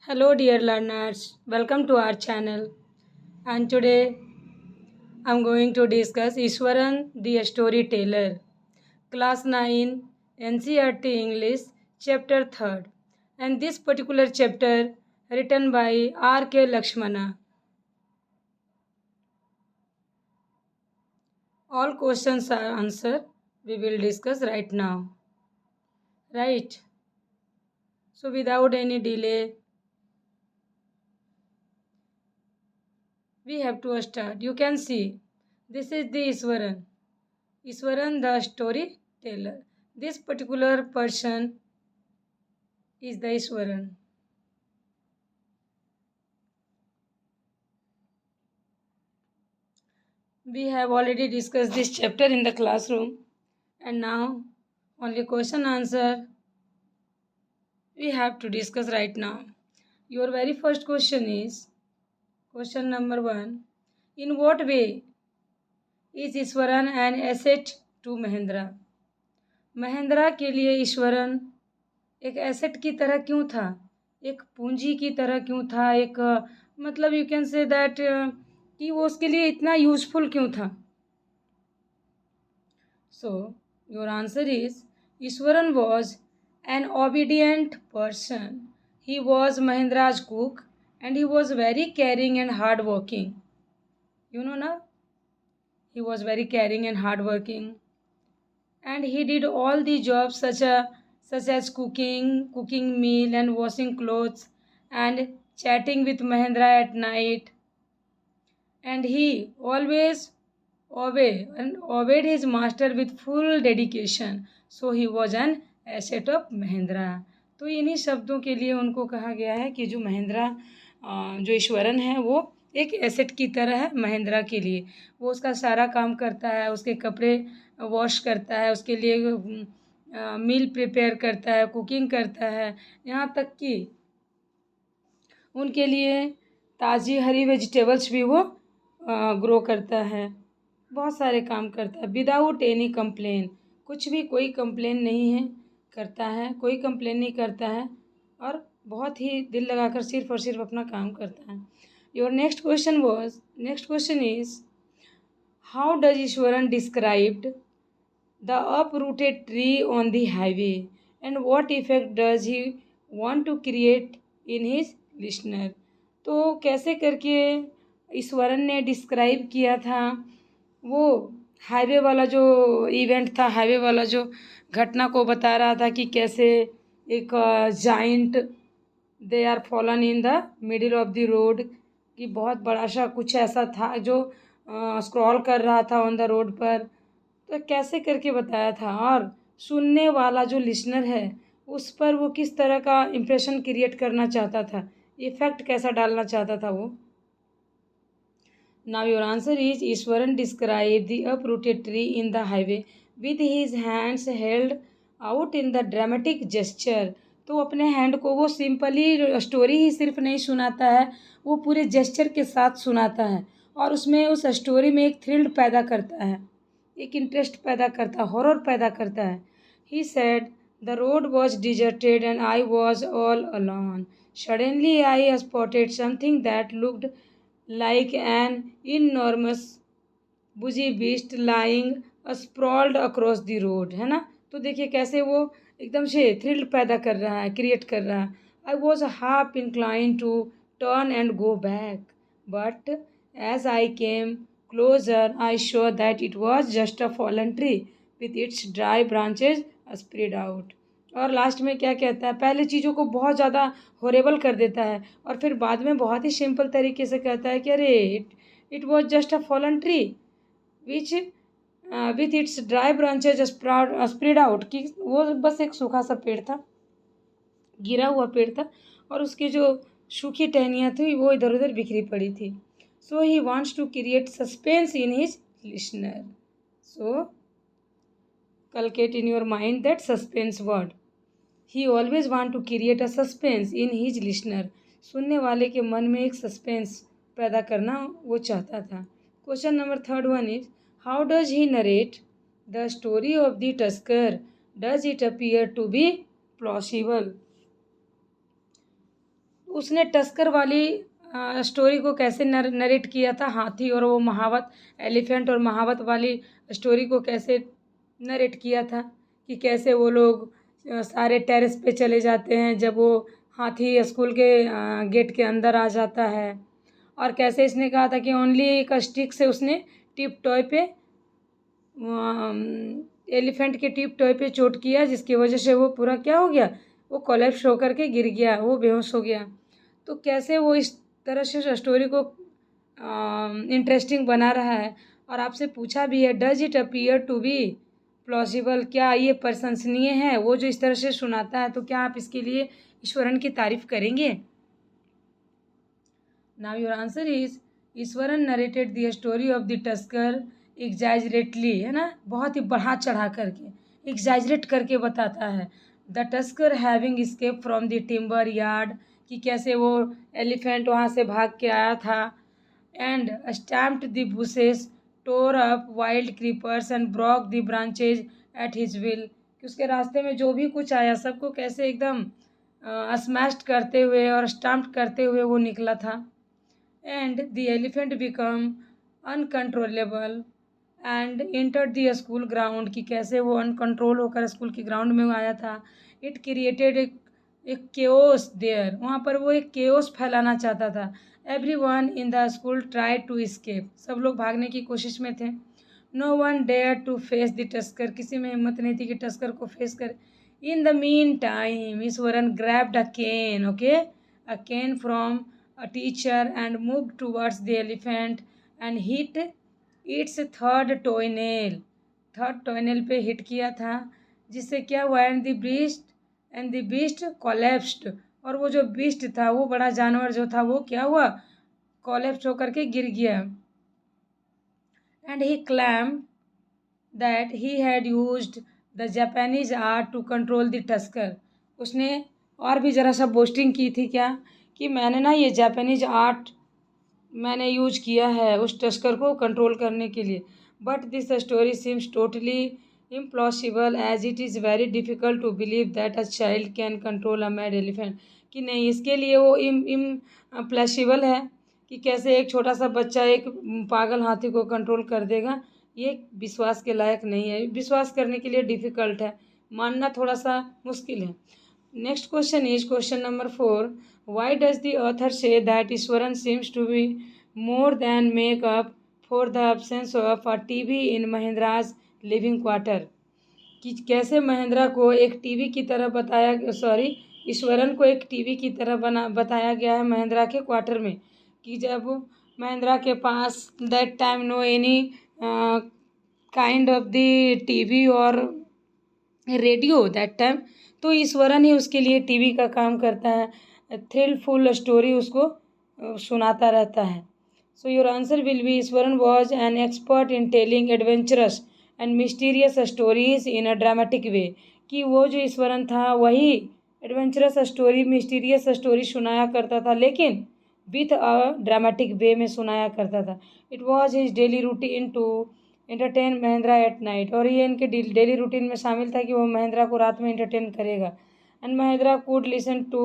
Hello, dear learners. Welcome to our channel. And today I'm going to discuss Ishwaran the Storyteller, Class 9, NCERT English, Chapter 3rd. And this particular chapter written by R.K. Lakshmana. All questions are answered. We will discuss right now. Right? So, without any delay, we have to start. You can see this is the Ishwaran. Ishwaran the storyteller. This particular person is the Ishwaran. We have already discussed this chapter in the classroom, and now only question answer we have to discuss right now. Your very first question is question number 1. In what way is Ishwaran an asset to Mahendra? Mahindra के लिए ईश्वरन एक asset की तरह क्यों था, एक पूंजी की तरह क्यों था, एक मतलब यू कैन से दैट कि वो उसके लिए इतना यूजफुल क्यों था. So your answer is Ishwaran was an obedient person. He was Mahendra's cook and he was very caring and hard working. You know ना, he was very caring and hard working and he did all the jobs such as cooking meal and washing clothes and chatting with Mahendra at night. And he always obeyed his master with full dedication. So he was an asset of Mahendra. तो इन्हीं शब्दों के लिए उनको कहा गया है कि जो महेंद्रा जो ईश्वरन है वो एक एसेट की तरह है महेंद्रा के लिए. वो उसका सारा काम करता है, उसके कपड़े वॉश करता है, उसके लिए मील प्रिपेयर करता है, कुकिंग करता है, यहाँ तक कि उनके लिए ताज़ी हरी वेजिटेबल्स भी वो ग्रो करता है. बहुत सारे काम करता है विदाउट एनी कंप्लेन. कुछ भी कोई कंप्लेन नहीं है करता है, कोई कंप्लेन नहीं करता है और बहुत ही दिल लगाकर सिर्फ और सिर्फ अपना काम करता है. Your next question is how does Eswaran described the uprooted tree on the highway and what effect does he want to create in his listener. तो कैसे करके ईश्वरन ने डिस्क्राइब किया था वो हाईवे वाला जो इवेंट था, हाईवे वाला जो घटना को बता रहा था कि कैसे एक giant they are fallen in the middle of the road, कि बहुत बड़ा सा कुछ ऐसा था जो स्क्रॉल कर रहा था ऑन द रोड पर. तो कैसे करके बताया था और सुनने वाला जो लिसनर है उस पर वो किस तरह का इम्प्रेशन क्रिएट करना चाहता था, इफेक्ट कैसा डालना चाहता था वो. Now your answer is Eswaran describe the uprooted tree in the highway with his hands held out in the dramatic gesture. तो अपने हैंड को वो सिंपली स्टोरी ही सिर्फ नहीं सुनाता है, वो पूरे जेस्चर के साथ सुनाता है और उसमें उस स्टोरी में एक थ्रिल पैदा करता है, एक इंटरेस्ट पैदा करता है, हॉरर पैदा करता है. He said the road was deserted and I was all alone. Suddenly I spotted something that looked like an enormous bushy beast lying sprawled across the road. है ना. तो देखिए कैसे वो एकदम से थ्रिल पैदा कर रहा है, क्रिएट कर रहा है. I was half incline to turn and go back but as I came closer, I saw that it was just a fallen tree with its dry branches spread out. और last में क्या कहता है, पहले चीज़ों को बहुत ज़्यादा हॉरेबल कर देता है और फिर बाद में बहुत ही सिंपल तरीके से कहता है कि अरे it was just a fallen tree which with its dry branches spread out, कि वो बस एक सूखा सा पेड़ था, गिरा हुआ पेड़ था और उसकी जो सूखी टहनियाँ थी वो इधर उधर बिखरी पड़ी थी. So he wants to create suspense in his listener. So calculate in your mind that suspense word. He always want to create a suspense in his listener. सुनने वाले के मन में एक सस्पेंस पैदा करना वो चाहता था. Question number 3 is how does he narrate the story of the tusker? Does it appear to be plausible? उसने टस्कर वाली स्टोरी को कैसे नरेट किया था, हाथी और वो महावत, एलिफेंट और महावत वाली स्टोरी को कैसे नरेट किया था कि कैसे वो लोग सारे टेरेस पे चले जाते हैं जब वो हाथी स्कूल के गेट के अंदर आ जाता है, और कैसे इसने कहा था कि ओनली एक स्टिक से उसने टिप टॉय पे एलिफेंट के टिप टॉय पे चोट किया, जिसकी वजह से वो पूरा क्या हो गया, वो कोलैप्स होकर के गिर गया, वो बेहोश हो गया। तो कैसे वो इस तरह से स्टोरी को इंटरेस्टिंग बना रहा है। और आपसे पूछा भी है, does it appear to be plausible, क्या ये प्रशंसनीय है, वो जो इस तरह से सुनाता है, तो क्या आप इसके लिए ईश्वरन की तारीफ करेंगे। Now your answer is, Ishwaran narrated the story of the tusker exaggeratedly, है ना, बहुत ही बढ़ा चढ़ा करके एग्जैजरेट करके बताता है। The tusker having escaped from the timber yard, कि कैसे वो एलिफेंट वहाँ से भाग के आया था, and stamped the bushes, tore up wild creepers and broke the branches at his will, कि उसके रास्ते में जो भी कुछ आया सबको कैसे एकदम स्मैश्ड करते हुए और स्टम्प्ड करते हुए वो निकला था। And the elephant become uncontrollable and enter the school ground, कि कैसे वो अनकंट्रोल होकर स्कूल के ग्राउंड में आया था। इट क्रिएटेड एक केओस देयर, वहाँ पर वो एक केओस फैलाना चाहता था। Everyone in the school tried to escape, सब लोग भागने की कोशिश में थे। No one dare to face the tusker, किसी में हिम्मत नहीं थी कि टस्कर को फेस करे। In the mean time Iswaran grabbed a cane, okay, a cane from a teacher and moved towards the elephant and hit its third toenail पे hit किया था, जिससे क्या हुआ, एंड द बीस्ट कोलैप्स्ड, और वो जो बीस्ट था, वो बड़ा जानवर जो था, वो क्या हुआ, कोलैप्स होकर के गिर गया। And he claimed that he had used the Japanese art to control the tusker, उसने और भी ज़रा सा बोस्टिंग की थी क्या, कि मैंने ना ये जापानीज आर्ट मैंने यूज किया है उस टस्कर को कंट्रोल करने के लिए। But this story seems totally impossible as it is very difficult to believe that a child can control a mad elephant, कि नहीं, इसके लिए वो इम्पॉसिबल है कि कैसे एक छोटा सा बच्चा एक पागल हाथी को कंट्रोल कर देगा, ये विश्वास के लायक नहीं है, विश्वास करने के लिए डिफ़िकल्ट है, मानना थोड़ा सा मुश्किल है। Next question is question number 4, why does the author say that Ishwaran seems to be more than make up for the absence of a TV in Mahendra's living quarter, कि कैसे महेंद्रा को एक टीवी की तरह ईश्वरन को एक टीवी की तरह बताया गया है महेंद्रा के क्वार्टर में, कि जब महेंद्रा के पास that time no any kind of the TV और रेडियो दैट टाइम, तो ईश्वरन ही उसके लिए टीवी का काम करता है, थ्रिलफुल स्टोरी उसको सुनाता रहता है। So your answer will be, Ishwaran was an expert in telling adventurous and mysterious stories in a dramatic way, कि वो जो ईश्वरन था वही एडवेंचरस स्टोरी, मिस्टीरियस स्टोरी सुनाया करता था, लेकिन विथ अ ड्रामेटिक वे में सुनाया करता था। It was his daily routine to entertain Mahendra at night, और ये इनके डेली रूटीन में शामिल था कि वो महेंद्रा को रात में एंटरटेन करेगा। And Mahendra could listen to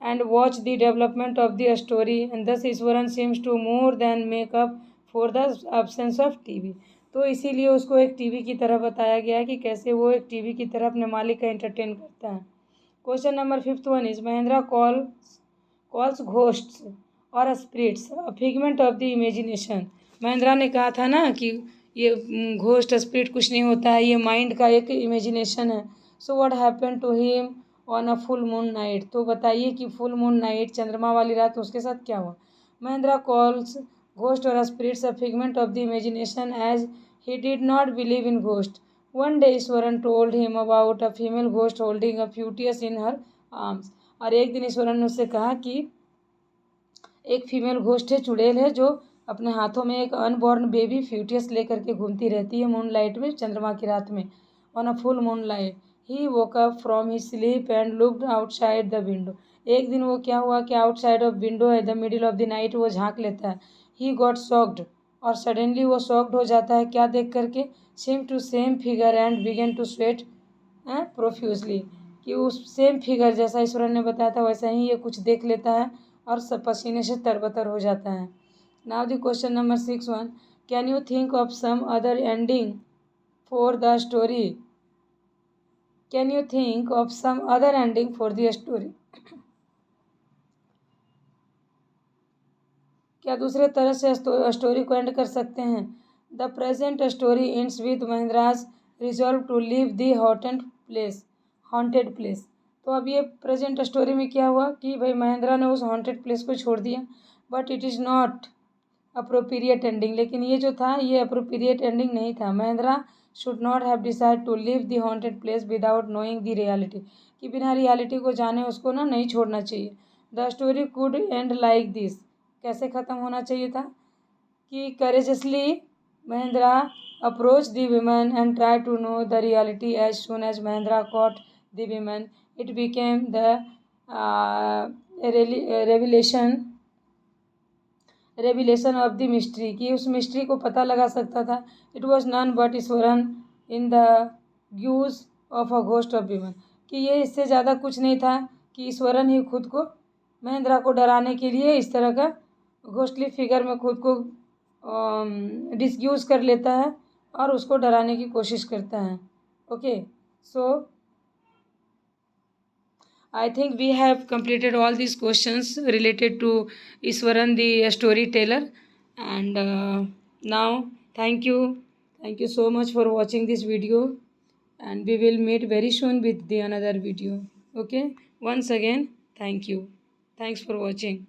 and watch the development of the story, and thus Ishwaran seems to more than make up for the absence of TV, तो इसीलिए उसको एक टीवी की तरह बताया गया है कि कैसे वो एक टीवी की तरह अपने मालिक का एंटरटेन करता है। क्वेश्चन नंबर 5 इज, महेंद्रा कॉल्स घोस्ट्स और spirits a figment of the imagination, Mahendra ने कहा था ना कि ये घोस्ट स्पिरिट कुछ नहीं होता है, ये माइंड का एक इमेजिनेशन है। So what happened to him on a full moon night, तो बताइए कि फुल मून नाइट, चंद्रमा वाली रात, उसके साथ क्या हुआ। महेंद्रा कॉल्स घोस्ट और spirits a figment of the imagination as he did not believe in ghost. One day Iswaran told him about a female ghost holding a foetus in her arms, और एक दिन ईश्वरन ने उससे कहा कि एक फीमेल घोस्ट है, चुड़ैल है, जो अपने हाथों में एक अनबॉर्न बेबी फ्यूटियस लेकर के घूमती रहती है मून लाइट में, चंद्रमा की रात में, on a full moon light. He woke up from his sleep and looked outside the window, एक दिन वो क्या हुआ कि आउटसाइड ऑफ विंडो है, the middle of the night, वो झांक लेता है। ही गॉट शॉक्ड, और सडनली वो शॉक्ड हो जाता है, क्या देख करके, same to same figure and began to sweat profusely, कि उस सेम फिगर जैसा ईश्वरन ने बताया था वैसा ही ये कुछ देख लेता है और सब पसीने से तरबतर हो जाता है। Now the question number 6 can you think of some other ending for the story? Can you think of some other ending for the story? क्या दूसरे तरह से स्टोरी को एंड कर सकते हैं? The present story ends with Mahindra's resolve to leave the haunted place. तो अब ये प्रेजेंट स्टोरी में क्या हुआ कि भाई महेंद्रा ने उस हॉन्टेड प्लेस को छोड़ दिया, but it is not appropriate ending. लेकिन ये जो था ये अप्रोप्रिएट एंडिंग नहीं था। Mahendra should not have decide to leave the haunted place without knowing the reality, कि बिना रियलिटी को जाने उसको ना नहीं छोड़ना चाहिए। The story could end like this, कैसे ख़त्म होना चाहिए था कि courageously Mahendra approach the women and try to know the reality as soon as Mahendra caught the women it became the revelation of the mystery, कि उस मिस्ट्री को पता लगा सकता था। It was none but Ishwaran in the guise of a ghost of women, कि ये इससे ज़्यादा कुछ नहीं था कि ईश्वरन ही खुद को महेंद्रा को डराने के लिए इस तरह का घोस्टली फिगर में खुद को डिस्ग्यूज कर लेता है और उसको डराने की कोशिश करता है। Okay, so I think we have completed all these questions related to Iswaran the storyteller, and now thank you so much for watching this video, and we will meet very soon with the another video. Okay, once again thank you, thanks for watching.